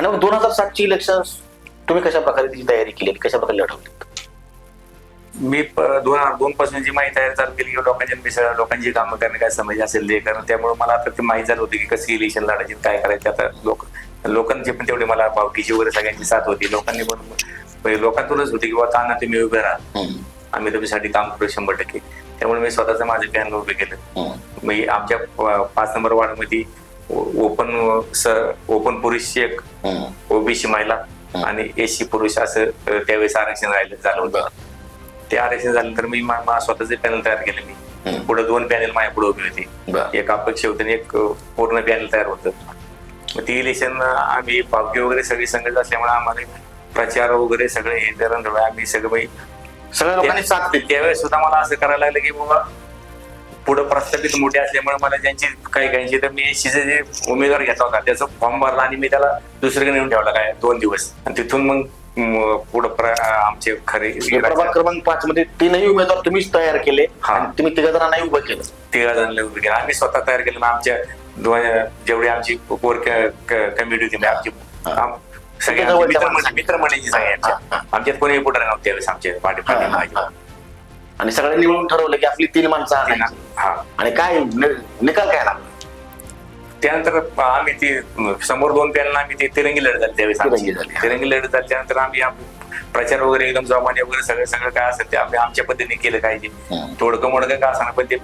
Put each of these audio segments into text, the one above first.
आणि मग 2007ची इलेक्शन तुम्ही कशा प्रकारे त्याची तयारी केली, कशा प्रकारे लढवली? मी 2002 पासून जी माहिती तयार चालू केली की लोकांच्या मिसळ लोकांची कामं करणे काय समज असेल ते कारण त्यामुळे मला आता ते माहिती झालं होतं की कशी इलेक्शन लढायची काय करायचे. आता लोकांची पण तेवढी मला भावकीची वगैरे सगळ्यांची साथ होती. लोकांनी पण लोकांतूनच होती की बाबा ताना तुम्ही उभे राहा, आम्ही तुमच्यासाठी काम करू 100%. त्यामुळे मी स्वतःच माझं पॅनल उभे केलं. मी आमच्या 5 नंबर वार्डमध्ये ओपन पुरुष एक, ओबीसी महिला आणि एसी पुरुष असं त्यावेळेस आरक्षण झालं होतं. ते आरक्षण झाल्यानंतर मी स्वतःचे पॅनल तयार केले. मी पुढे 2 पॅनल माझ्या पुढे उभी होती, एक अपक्ष होते आणि एक पूर्ण पॅनल तयार होतं. मग ती इलेक्शन आम्ही पावकी वगैरे सगळी संघट असल्यामुळे आम्हाला प्रचार वगैरे सगळे हे करून आम्ही सगळ्या लोकांनी साथ दिली. त्यावेळेस सुद्धा मला असं करायला लागलं की बाबा पुढे प्रस्थापित मोठे असल्यामुळे मला ज्यांची काही तर मी एसीचे जे उमेदवार घेतला होता त्याचा फॉर्म भरला आणि मी त्याला दुसरीकडे नेऊन ठेवला काय 2 दिवस. आणि तिथून मग पुढे आमचे खरे प्रभाग क्रमांक 5 मध्ये 3 उमेदवार तुम्हीच तयार केले आणि तुम्ही 3 जणांना उभं केलं. 13 जणांना उभे केलं. आम्ही स्वतः तयार केलं. आमच्या जेवढी आमची कोर कमिटी होती आमची सगळ्या मित्र म्हणायची सगळ्यांच्या, आमच्यात कोणी पुढे नव्हते त्यावेळेस आमच्या पाठी. आणि सगळ्यांनी मिळून ठरवलं की आपली 3 माणसं आणायची. आणि काय निकाल काय लागला? त्यानंतर आम्ही ती समोर 2 पॅनल आम्ही ते तिरंगी लढत झाली त्यावेळेस. तिरंगी लढत झाली त्यानंतर आम्ही प्रचार वगैरे एकदम जोमाने वगैरे सगळं काय असेल ते आम्ही आमच्या पद्धतीने केलं. पाहिजे तोडकं मोडकं का असं पण ते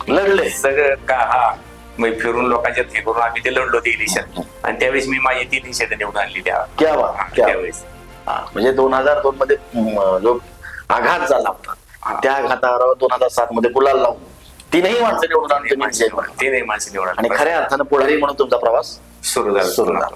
लढले सगळं का मग फिरून लोकांच्या हे करून आम्ही ते लढलो ते इलेक्शन. आणि त्यावेळेस मी माझी 3 सीटं निवडून आणली त्यावेळेस. म्हणजे 2002 मध्ये जो आघात झाला होता त्या आघातावर 2007 मध्ये गुलाल लावून 3 माणसं निवडून आणली. 3 माणसं निवडून आणि खऱ्या अर्थानं पुढारी म्हणून तुमचा प्रवास सुरू झाला.